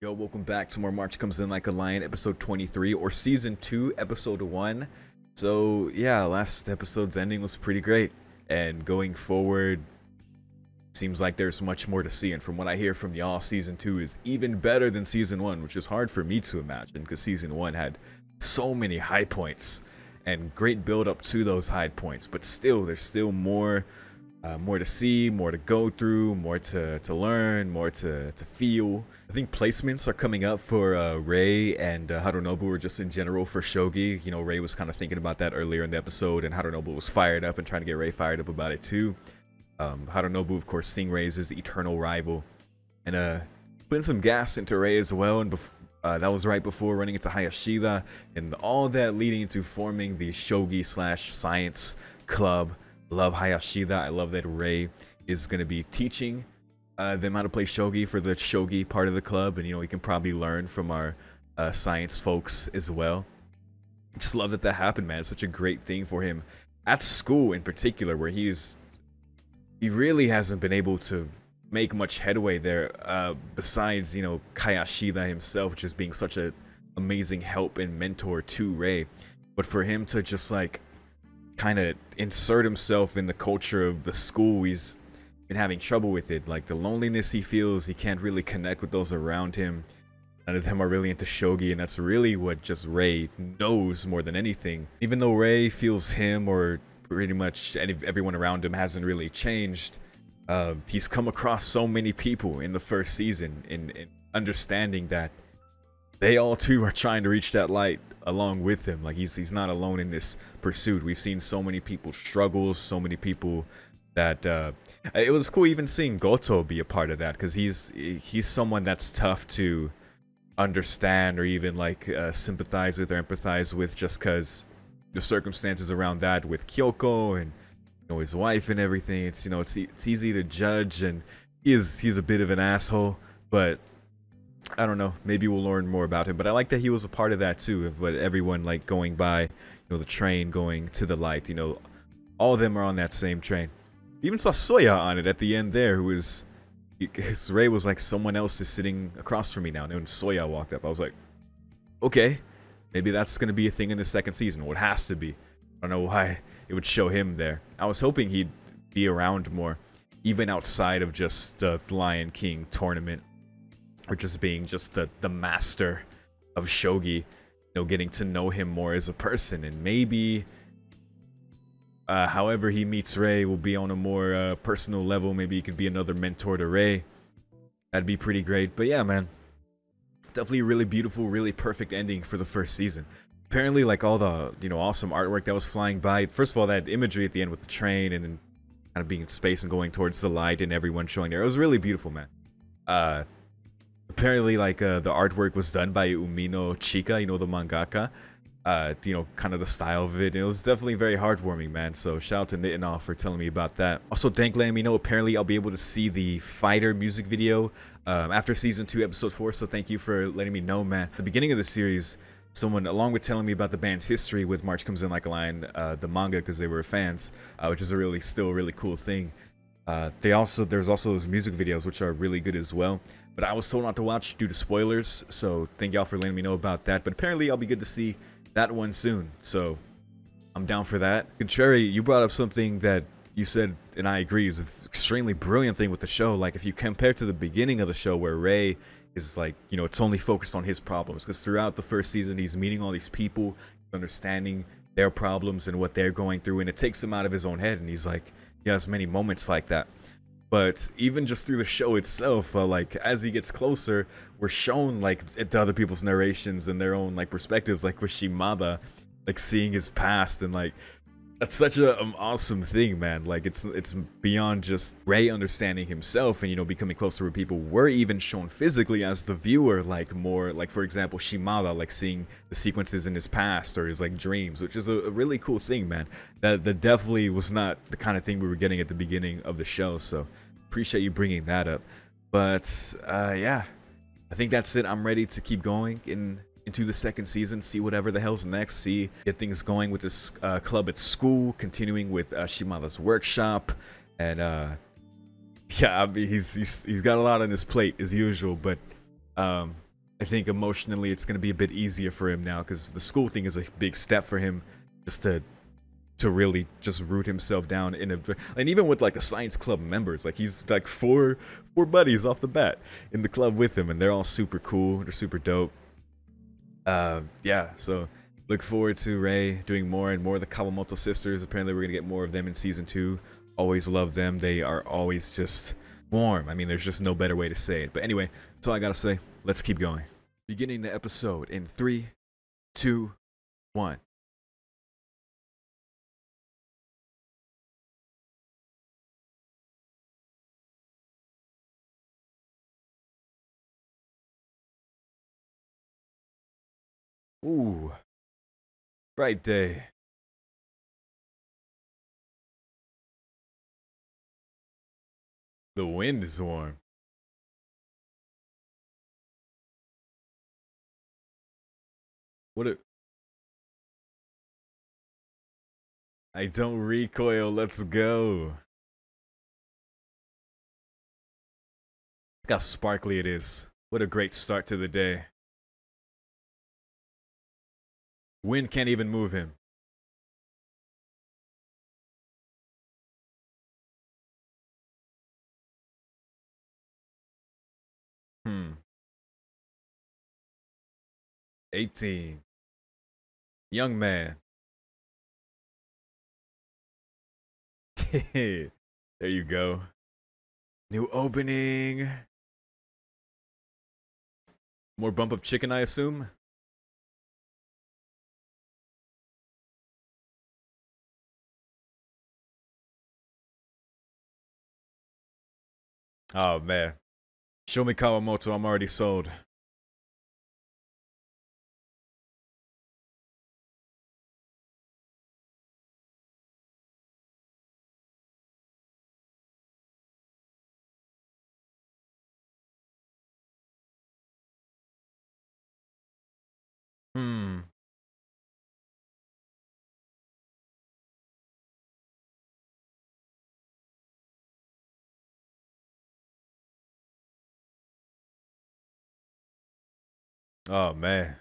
Yo, welcome back to more March Comes In Like a Lion, episode 23, or season 2, episode 1. So, yeah, last episode's ending was pretty great, and going forward, seems like there's much more to see, and from what I hear from y'all, season 2 is even better than season 1, which is hard for me to imagine, because season 1 had so many high points, and great build up to those high points, but still, there's still more to see, more to go through, more to learn, more to feel. I think placements are coming up for Rei and Harunobu, or just in general for Shogi. You know, Rei was kind of thinking about that earlier in the episode, and Harunobu was fired up and trying to get Rei fired up about it too. Harunobu, of course, seeing Rei as his eternal rival, and putting some gas into Rei as well. And that was right before running into Hayashida, and all that leading to forming the Shogi / Science Club. Love Hayashida. I love that Rei is going to be teaching them how to play shogi for the shogi part of the club, and you know, we can probably learn from our science folks as well. Just love that happened, man. It's such a great thing for him at school in particular, where he really hasn't been able to make much headway there, besides, you know, Hayashida himself just being such an amazing help and mentor to Rei. But for him to just like kind of insert himself in the culture of the school, he's been having trouble with it. Like the loneliness he feels, he can't really connect with those around him. None of them are really into shogi, and that's really what just Rei knows more than anything. Even though Rei feels him, or pretty much everyone around him, hasn't really changed, he's come across so many people in the first season in understanding that they all too are trying to reach that light along with him. Like he's not alone in this pursuit. We've seen so many people struggle, so many people that it was cool even seeing Goto be a part of that, because he's someone that's tough to understand or even like sympathize with or empathize with, just because the circumstances around that with Kyoko and, you know, his wife and everything. It's, you know, it's easy to judge, and he's a bit of an asshole, but I don't know, maybe we'll learn more about him. But I like that he was a part of that too, of what everyone like going by, you know, the train going to the light, you know, all of them are on that same train. We even saw Soya on it at the end there, who was, Rei was like, someone else is sitting across from me now. And then when Soya walked up, I was like, okay, maybe that's going to be a thing in the second season. Well, it has to be. I don't know why it would show him there. I was hoping he'd be around more, even outside of just the Lion King tournament, or just being just the master of shogi, you know, getting to know him more as a person. And maybe however he meets Rei will be on a more personal level. Maybe he could be another mentor to Rei. That'd be pretty great. But yeah, man, definitely a really beautiful, really perfect ending for the first season. Apparently, like all the, you know, awesome artwork that was flying by. First of all, that imagery at the end with the train and then kind of being in space and going towards the light and everyone showing there, it was really beautiful, man. Apparently, like, the artwork was done by Umino Chika, you know, the mangaka. You know, kind of the style of it. It was definitely very heartwarming, man. So shout out to Natto for telling me about that. Also, thank letting me know. Apparently, I'll be able to see the Fighter music video after season 2, episode 4. So thank you for letting me know, man. At the beginning of the series, someone, along with telling me about the band's history with March Comes In Like a Lion, the manga, because they were fans, which is a still a really cool thing. There's also those music videos, which are really good as well. But I was told not to watch due to spoilers, so thank y'all for letting me know about that. But apparently I'll be good to see that one soon, so I'm down for that. Contrary, you brought up something that you said, and I agree, is an extremely brilliant thing with the show. Like, if you compare to the beginning of the show, where Rei is like, you know, it's only focused on his problems, because throughout the first season he's meeting all these people, understanding their problems and what they're going through, and it takes him out of his own head, and he's like, he has many moments like that. But even just through the show itself, like, as he gets closer, we're shown, like, to other people's narrations and their own, like, perspectives, like with Shimada, like, seeing his past, and, like, that's such an awesome thing, man. Like, it's beyond just Rei understanding himself and, you know, becoming closer with people. We're even shown physically as the viewer, like, more, like, for example, Shimada, like, seeing the sequences in his past or his, like, dreams, which is a really cool thing, man. That definitely was not the kind of thing we were getting at the beginning of the show, so appreciate you bringing that up. But, yeah, I think that's it. I'm ready to keep going into the second season, see whatever the hell's next, get things going with this club at school, continuing with Shimada's workshop, and yeah, I mean, he's got a lot on his plate as usual, but I think emotionally it's gonna be a bit easier for him now because the school thing is a big step for him, just to really just root himself down in a, and even with like the science club members, like he's like four buddies off the bat in the club with him, and they're all super cool, they're super dope. Yeah, so look forward to Ray doing more and more of the Kawamoto sisters. Apparently we're gonna get more of them in season 2. Always love them. They are always just warm. I mean, there's just no better way to say it. But anyway, that's all I gotta say. Let's keep going. Beginning the episode in 3, 2, 1. Ooh, bright day. The wind is warm. What a... I don't recoil, let's go. Look how sparkly it is. What a great start to the day. Wind can't even move him. Hmm. 18. Young man. There you go. New opening. More bump of chicken, I assume? Oh, man. Show me Kawamoto, I'm already sold. Hmm. Oh, man.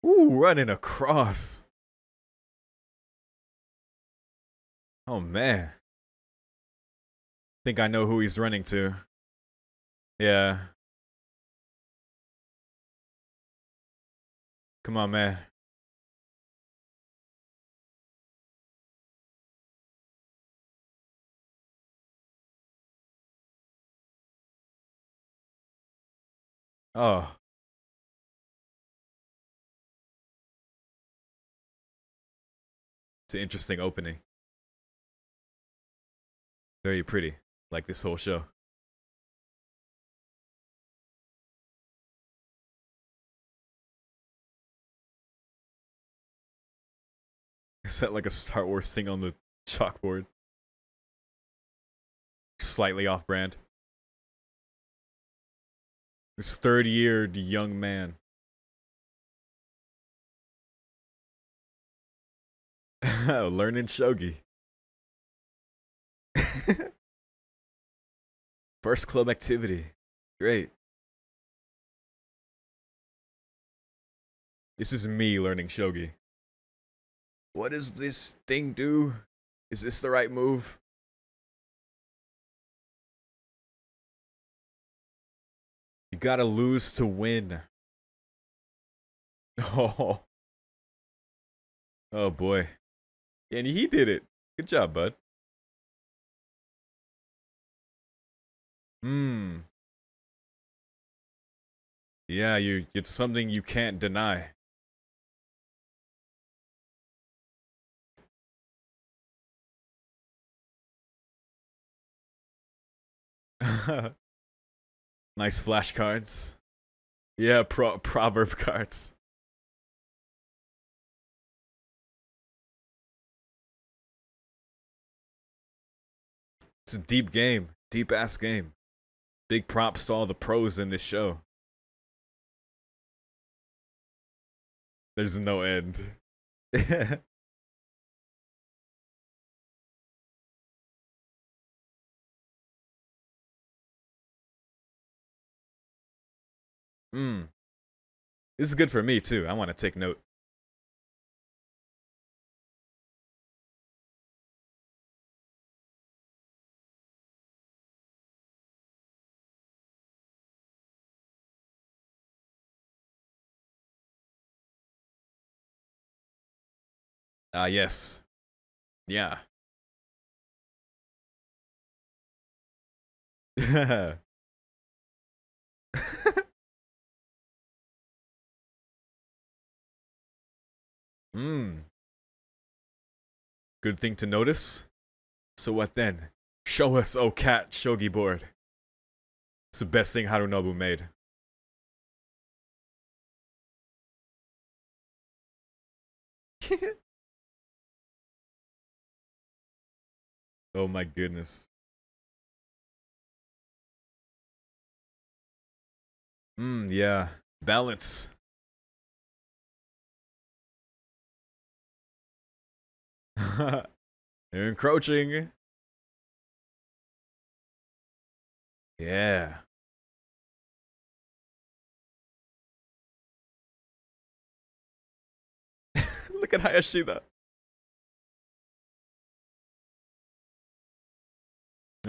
Ooh, running across. Oh, man. Think I know who he's running to. Yeah. Come on, man. Oh. It's an interesting opening. Very pretty. Like this whole show. Is that like a Star Wars thing on the chalkboard? Slightly off brand. This third-year young man. Learning shogi. First club activity. Great. This is me learning shogi. What does this thing do? Is this the right move? You gotta lose to win. Oh. Oh boy. And he did it. Good job, bud. Hmm. Yeah, it's something you can't deny. Nice flashcards. Yeah, proverb cards. It's a deep game. Deep ass game. Big props to all the pros in this show. There's no end. Mm. This is good for me too. I want to take note. Ah, yes. Yeah. Hmm. Good thing to notice. So what then? Show us, oh cat, shogi board. It's the best thing Harunobu made. Oh my goodness. Yeah. Balance. They're encroaching. Yeah. Look at Hayashida.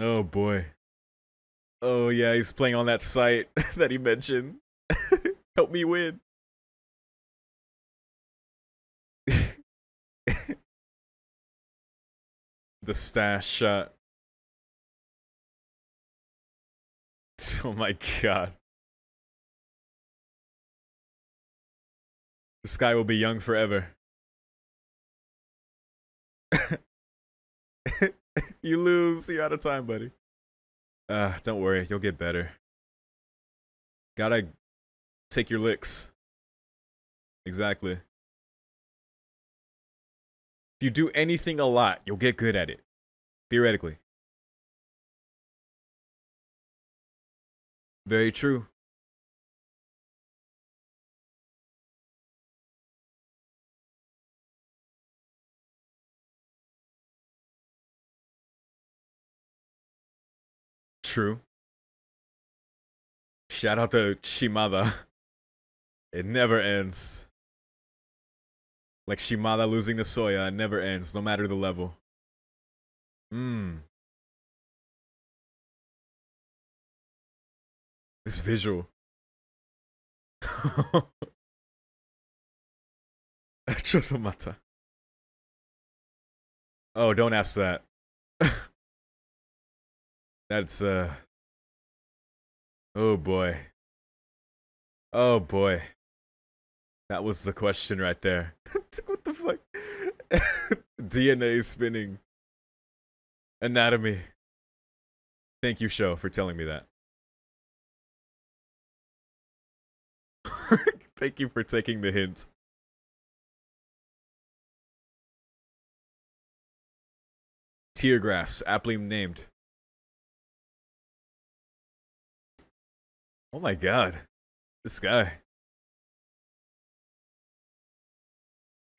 Oh boy. Oh yeah, he's playing on that site that he mentioned. Help me win. The stash shot. Oh my god. This guy will be young forever. You lose. You're out of time, buddy. Don't worry. You'll get better. Gotta take your licks. Exactly. If you do anything a lot, you'll get good at it. Theoretically. Very true. True. Shout out to Shimada. It never ends. Like Shimada losing to Soya, it never ends, no matter the level. This visual. Chotomata. Oh, don't ask that. That's, oh boy. Oh boy. That was the question right there. What the fuck? DNA spinning. Anatomy. Thank you, show, for telling me that. Thank you for taking the hint. Teargrass, aptly named. Oh my god. This guy.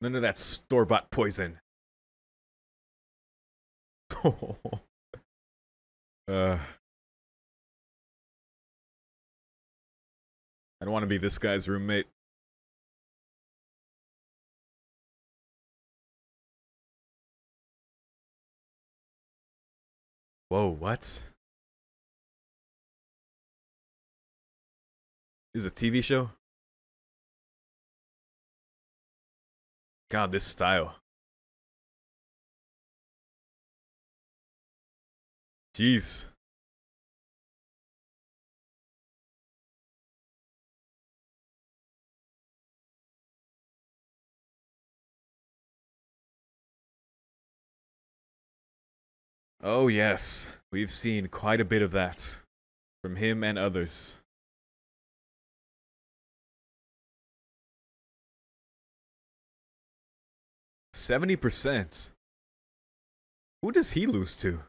None of that store-bought poison. I don't want to be this guy's roommate. Whoa, what? This is a TV show? God, this style. Jeez. Oh yes, we've seen quite a bit of that from him and others. 70%? Who does he lose to?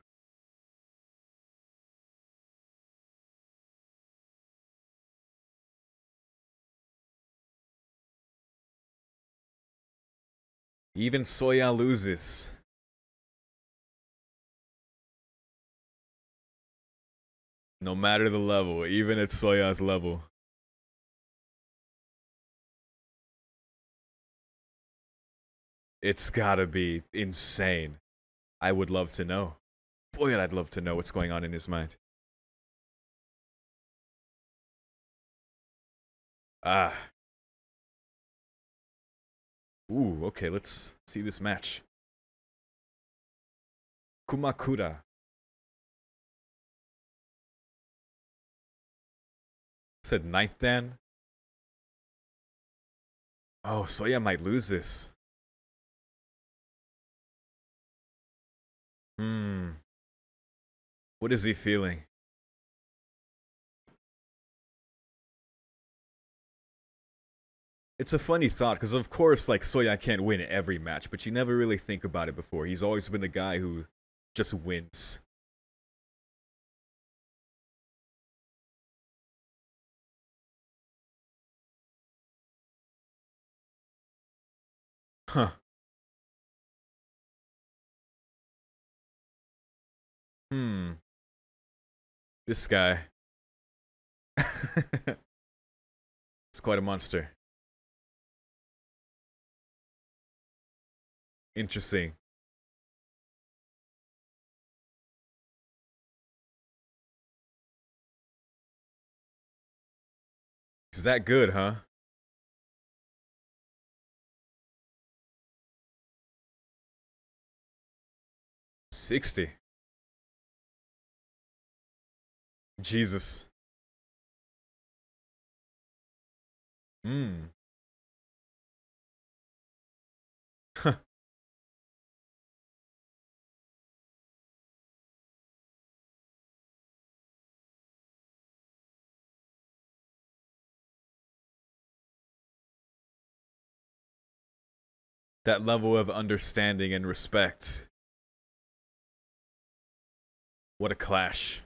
Even Soya loses. No matter the level, even at Soya's level. It's gotta be insane. I would love to know. Boy, I'd love to know what's going on in his mind. Ah. Ooh, okay, let's see this match. Kumakura. Said ninth dan. Oh, Soya might lose this. What is he feeling? It's a funny thought, because of course, like, Soya can't win every match, but you never really think about it before. He's always been the guy who just wins. Huh. This guy. It's quite a monster. Interesting. Is that good, huh? $60. Jesus. That level of understanding and respect. What a clash.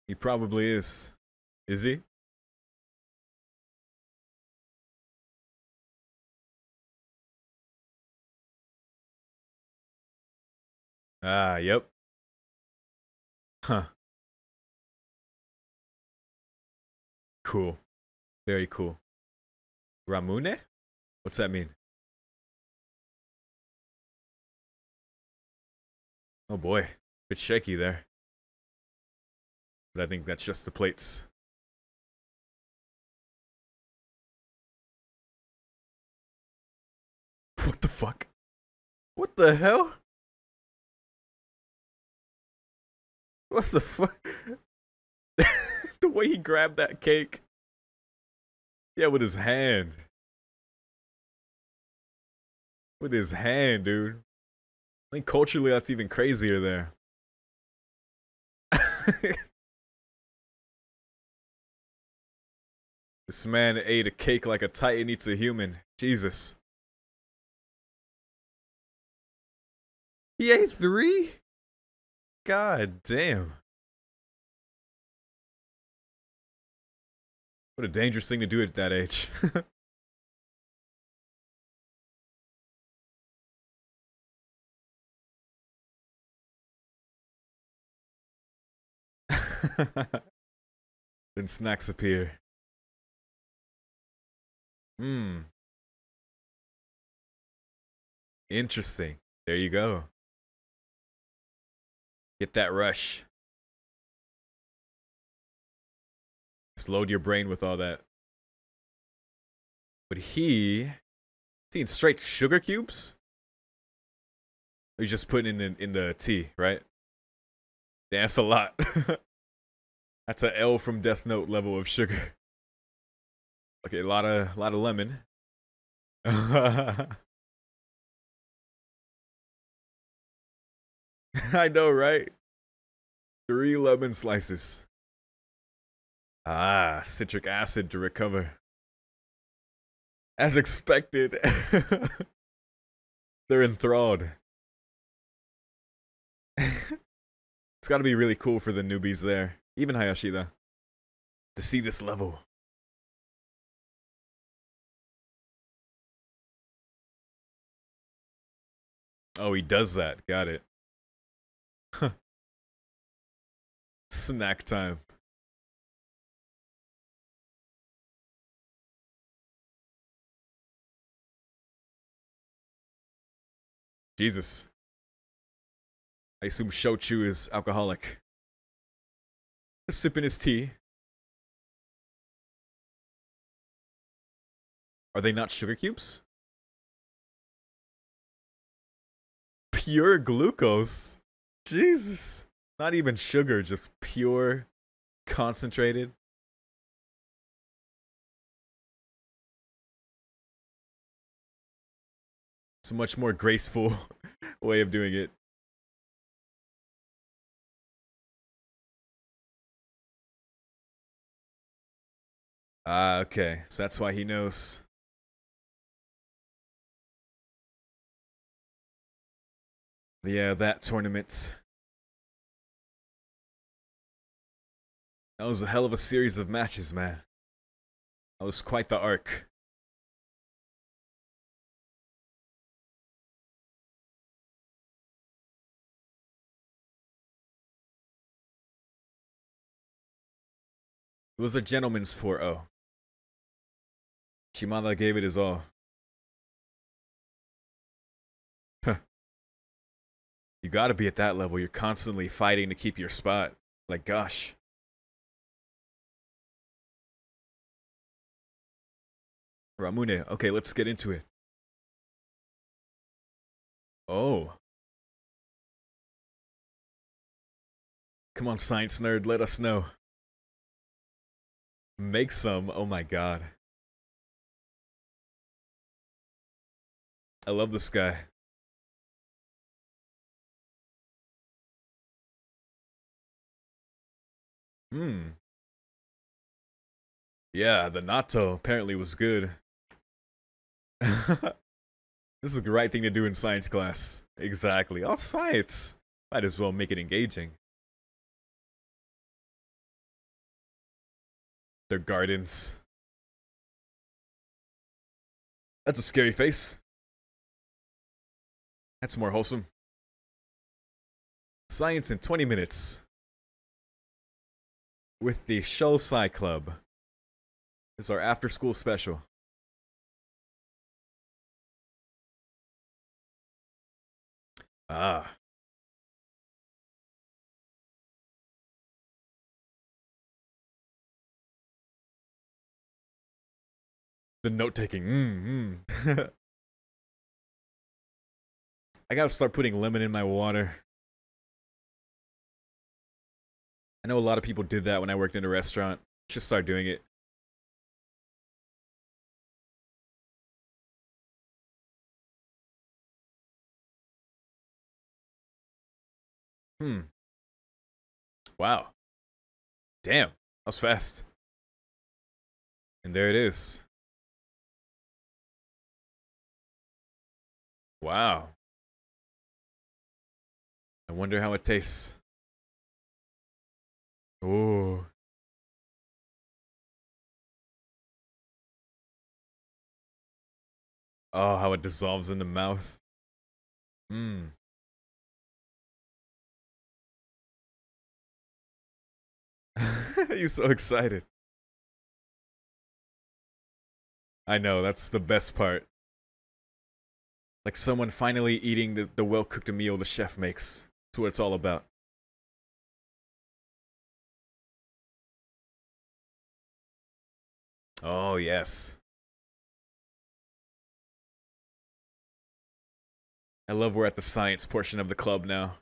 He probably is. Is he? Ah, yep. Huh. Cool. Very cool. Ramune? What's that mean? Oh boy. Bit shaky there. But I think that's just the plates. What the fuck? What the hell? What the fuck? The way he grabbed that cake. Yeah, with his hand. With his hand, dude. I think culturally that's even crazier there. This man ate a cake like a titan eats a human. Jesus. He ate 3? God damn. What a dangerous thing to do at that age. Then snacks appear. Interesting. There you go. Get that rush. Just load your brain with all that. But he's eating straight sugar cubes? Or he's just putting in the tea, right? Yeah, that's a lot. That's a L from Death Note level of sugar. Okay, a lot of lemon. I know, right? 3 lemon slices. Ah, citric acid to recover. As expected. They're enthralled. It's gotta be really cool for the newbies there. Even Hayashida. To see this level. Oh, he does that. Got it. Snack time. Jesus. I assume Shochu is alcoholic. Sipping his tea. Are they not sugar cubes? Pure glucose. Jesus. Not even sugar, just pure concentrated. It's a much more graceful way of doing it. Ah, okay. So that's why he knows. Yeah, that tournament. That was a hell of a series of matches, man. That was quite the arc. It was a gentleman's 4-0. Shimada gave it his all. You gotta be at that level. You're constantly fighting to keep your spot. Like, gosh. Ramune. Okay, let's get into it. Oh. Come on, science nerd, let us know. Make some. Oh my god. I love this guy. Hmm. Yeah, the natto apparently was good. This is the right thing to do in science class. Exactly. Oh, science. Might as well make it engaging. Their gardens. That's a scary face. That's more wholesome. Science in 20 minutes. With the Shosai Club. It's our after school special. Ah. The note taking. I gotta start putting lemon in my water. I know a lot of people did that when I worked in a restaurant. Should start doing it. Wow. Damn. That was fast. And there it is. Wow. I wonder how it tastes. Ooh. Oh, how it dissolves in the mouth. Mmm. He's so excited. I know, that's the best part. Like someone finally eating the well-cooked meal the chef makes. That's what it's all about. Oh, yes. I love we're at the science portion of the club now.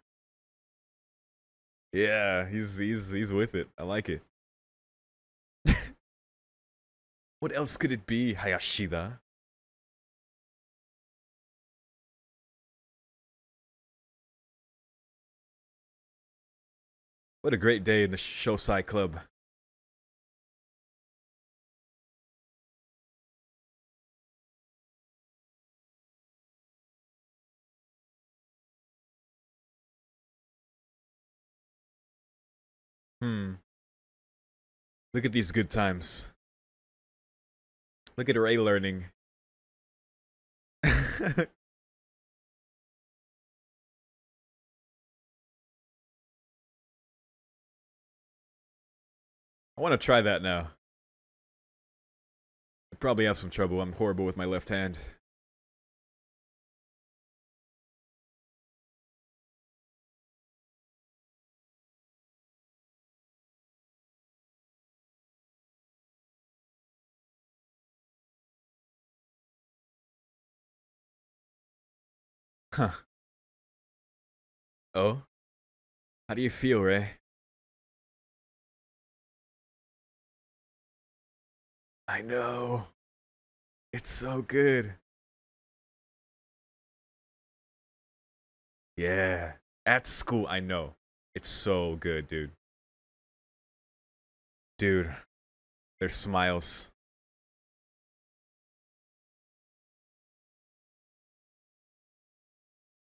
Yeah, he's with it. I like it. What else could it be, Hayashida? What a great day in the Shosai Club. Look at these good times. Look at Ray learning. I want to try that now. I probably have some trouble. I'm horrible with my left hand. Huh. Oh? How do you feel, Ray? I know. It's so good. Yeah. At school, I know. It's so good, dude. Dude, their smiles.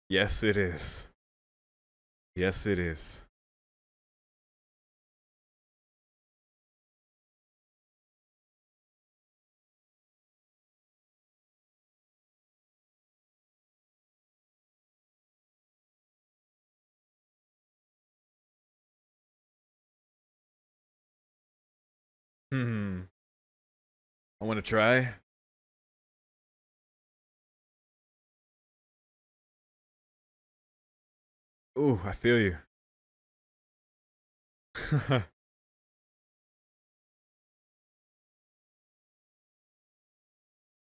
Yes, it is. Yes, it is. Hmm. I want to try. Ooh, I feel you.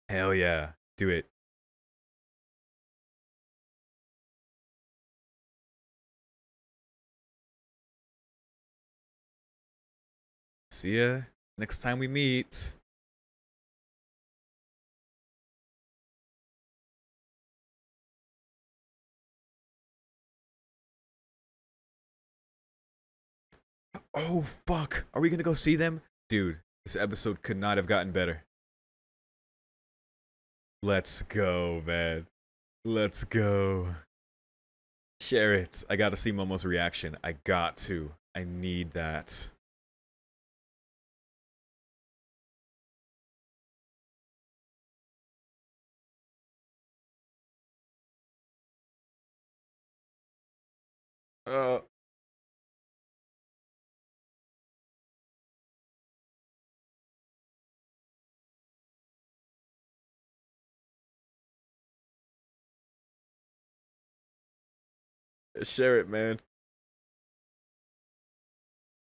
Hell yeah. Do it. See ya next time we meet. Oh, fuck. Are we gonna go see them? Dude, this episode could not have gotten better. Let's go, man. Let's go. Share it. I gotta see Momo's reaction. I got to. I need that. Uh, share it, man.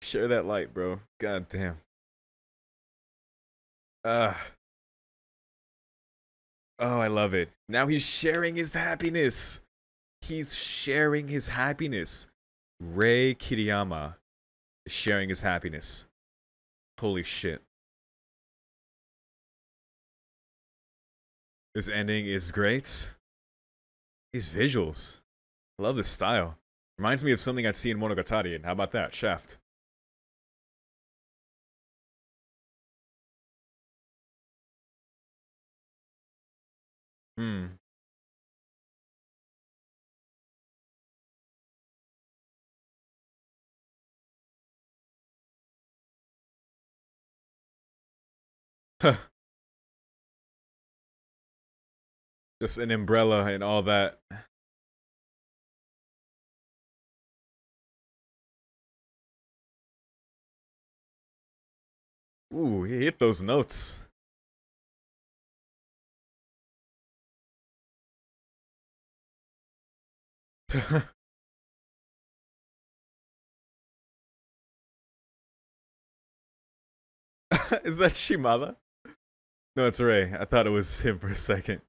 Share that light, bro. God damn. Uh, oh, I love it. Now he's sharing his happiness. He's sharing his happiness. Rei Kiriyama is sharing his happiness. Holy shit. This ending is great. These visuals. I love this style. Reminds me of something I'd see in Monogatari. And how about that? Shaft. Hmm. Just an umbrella and all that. Ooh, he hit those notes. Is that Shimada? No, it's Ray. I thought it was him for a second.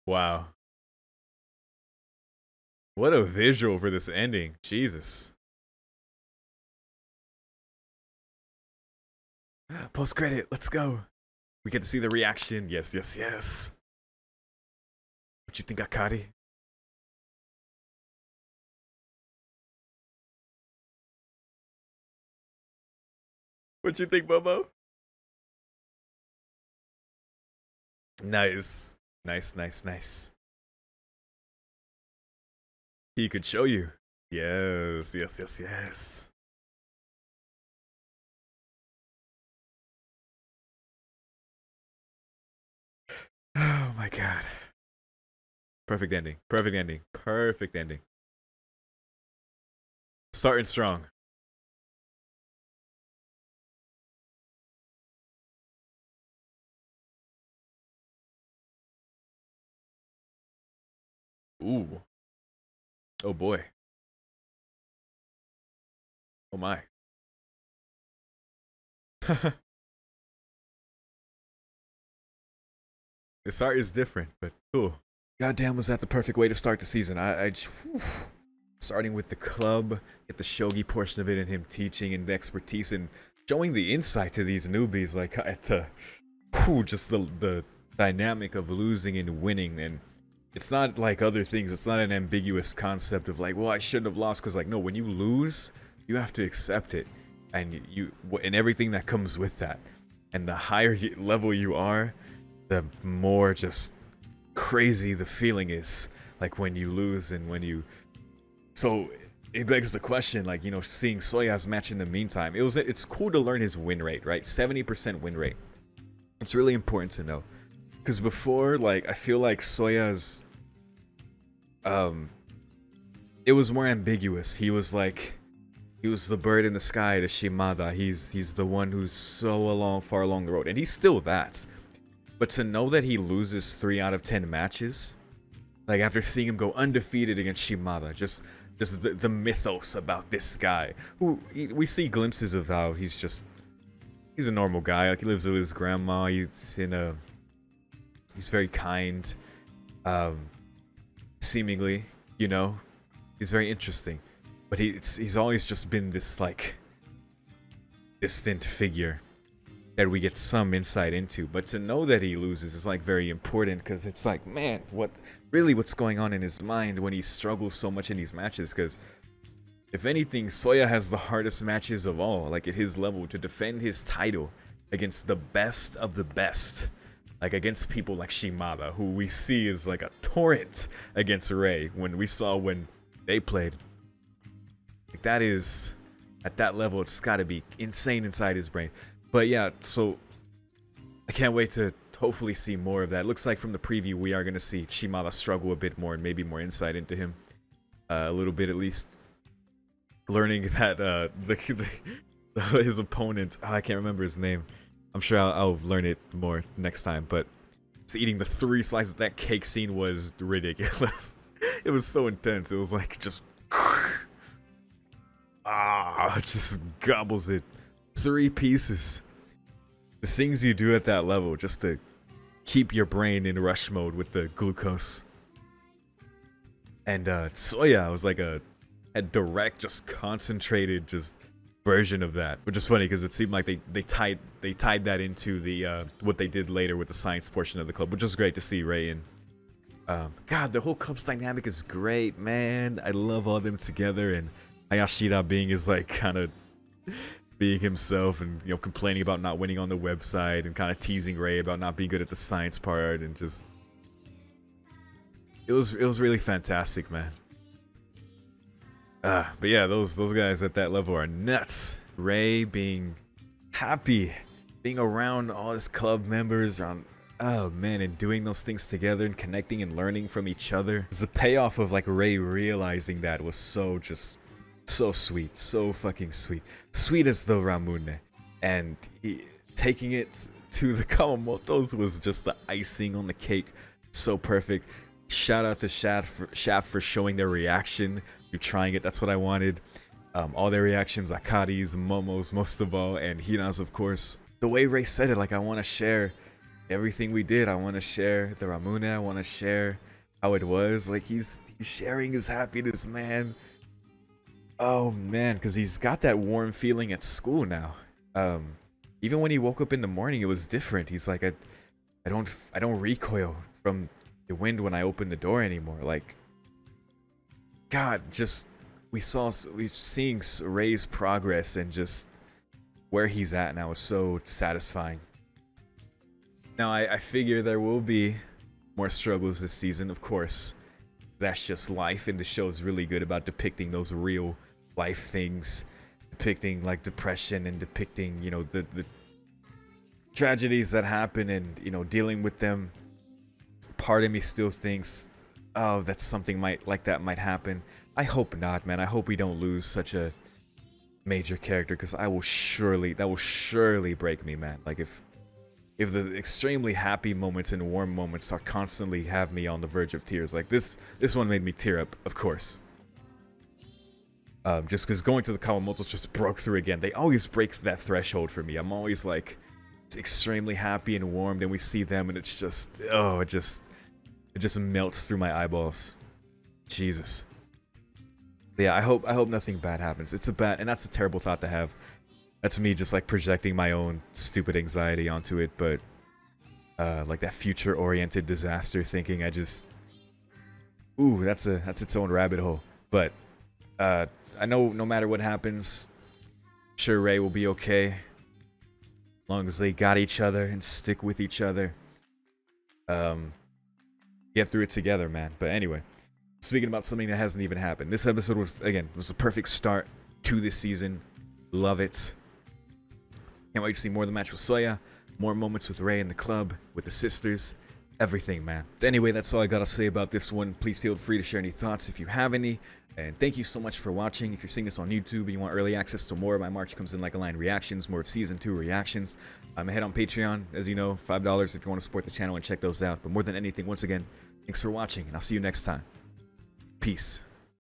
Wow. What a visual for this ending. Jesus. Post credit. Let's go. We get to see the reaction. Yes, yes, yes. What you think, Akari? What you think, Bobo? Nice. Nice, nice, nice. He could show you. Yes, yes, yes, yes. Oh my god. Perfect ending. Perfect ending. Perfect ending. Starting strong. Ooh. Oh boy. Oh my. This art is different, but cool. Goddamn, was that the perfect way to start the season? Whew. Starting with the club, get the shogi portion of it, and him teaching and the expertise and showing the insight to these newbies, like at the, whew, just the dynamic of losing and winning. And it's not like other things. It's not an ambiguous concept of like, well, I shouldn't have lost, because like, no, when you lose, you have to accept it, and and everything that comes with that. And the higher level you are, the more just crazy the feeling is, like when you lose and when you. So it begs the question, like, you know, seeing Soya's match in the meantime, it's cool to learn his win rate, right? 70% win rate. It's really important to know, because before, like, I feel like Soya's it was more ambiguous. He was the bird in the sky, the Shimada. He's the one who's so far along the road, and he's still that. But to know that he loses 3 out of 10 matches, like after seeing him go undefeated against Shimada, just the mythos about this guy, who we see glimpses of how he's a normal guy. Like, he lives with his grandma. He's very kind, seemingly, you know. He's very interesting, but he's always just been this like distant figure that we get some insight into. But to know that he loses is like very important, because it's like, man, what's going on in his mind when he struggles so much in these matches? Because if anything, Soya has the hardest matches of all, like at his level, to defend his title against the best of the best, like against people like Shimada, who we see is like a torrent against Ray when they played. Like, that is, at that level, it's got to be insane inside his brain. But yeah, so I can't wait to hopefully see more of that. It looks like from the preview we are going to see Shimada struggle a bit more, and maybe more insight into him, a little bit at least. Learning that his opponent, I can't remember his name. I'm sure I'll learn it more next time. But it's eating the 3 slices. That cake scene was ridiculous. It was so intense. It was like just just gobbles it. 3 pieces. The things you do at that level just to keep your brain in rush mode with the glucose. And Soya was like a direct, just concentrated, just version of that, which is funny because it seemed like they tied that into the what they did later with the science portion of the club, which was great to see Ray and God, the whole club's dynamic is great, man. I love all them together, and Hayashida being is like kind of being himself, and you know, complaining about not winning on the website, and kind of teasing Ray about not being good at the science part, and just it was really fantastic, man. But yeah, those guys at that level are nuts. Ray being happy, being around all his club members, around, oh man, and doing those things together and connecting and learning from each other. The payoff of like Ray realizing that was so sweet, so fucking sweet. Sweet as the Ramune. And taking it to the Kawamotos was just the icing on the cake. So perfect. Shout out to Shaft for showing their reaction. You're trying it. That's what I wanted. All their reactions, Akari's, Momo's, most of all, and Hina's, of course. The way Ray said it, like, I want to share everything we did. I want to share the Ramune. I want to share how it was. Like, he's sharing his happiness, man. Oh man, because he's got that warm feeling at school now. Even when he woke up in the morning, it was different. He's like, I don't recoil from the wind when I open the door anymore. Like, God, just we're seeing Ray's progress, and just where he's at now is so satisfying. Now I figure there will be more struggles this season, of course. That's just life, and the show is really good about depicting those real life things, depicting like depression, and depicting, you know, the tragedies that happen, and, you know, dealing with them. Part of me still thinks, oh, that's something like that might happen. I hope not, man. I hope we don't lose such a major character, because that will surely break me, man. Like, if if the extremely happy moments and warm moments are constantly have me on the verge of tears. Like this one made me tear up, of course. Just because going to the Kawamotos just broke through again. They always break that threshold for me. I'm always like extremely happy and warm. Then we see them and it's just, oh, it just melts through my eyeballs. Jesus. But yeah, I hope nothing bad happens. It's a bad, and that's a terrible thought to have. That's me just like projecting my own stupid anxiety onto it, but like that future-oriented disaster thinking, I just, ooh, that's its own rabbit hole. But I know no matter what happens, I'm sure Ray will be okay, as long as they got each other and stick with each other. Get through it together, man. But anyway, speaking about something that hasn't even happened, this episode was a perfect start to this season. Love it. Can't wait to see more of the match with Soya, more moments with Ray in the club, with the sisters, everything, man. But anyway, that's all I gotta say about this one. Please feel free to share any thoughts if you have any. And thank you so much for watching. If you're seeing this on YouTube and you want early access to more of my March Comes In Like a Lion reactions, more of Season 2 reactions, I'm ahead on Patreon, as you know, $5 if you want to support the channel and check those out. But more than anything, once again, thanks for watching, and I'll see you next time. Peace.